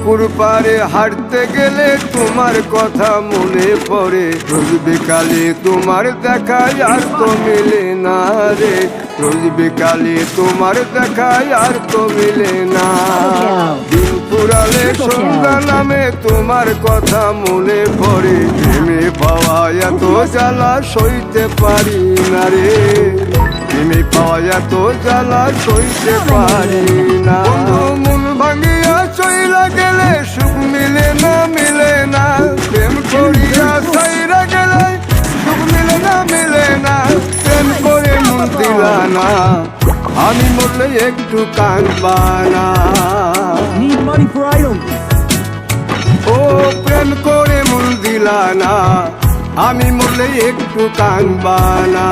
পুকুর পাড়ে হাঁটতে গেলে তোমার কথা মনে পড়ে, রোজ বিকালে তোমার দেখা আর তো মিলে না রে, রোজ বিকালে তোমার দেখা আর তো মিলে না। দিন ফুরালে সন্ধ্যা নামে তোমার কথা মনে পড়ে, প্রেমে পাওয়া এত জ্বালা সইতে পারি না রে, প্রেমে পাওয়া এত জ্বালা সইতে পারি না। মন ভাঙিয়া চইলা গেলে সুখ মিলে না, মিলে না, প্রেম করিয়া সাইরা গেলে সুখ মিলে না, মিলে না, প্রেম করে মন দিলা না, আমি মরলে একটু কাঁদবা না। Need money for items. ও প্রেম করে মন দিলা না, আমি মরলে একটু কাঁদবা না।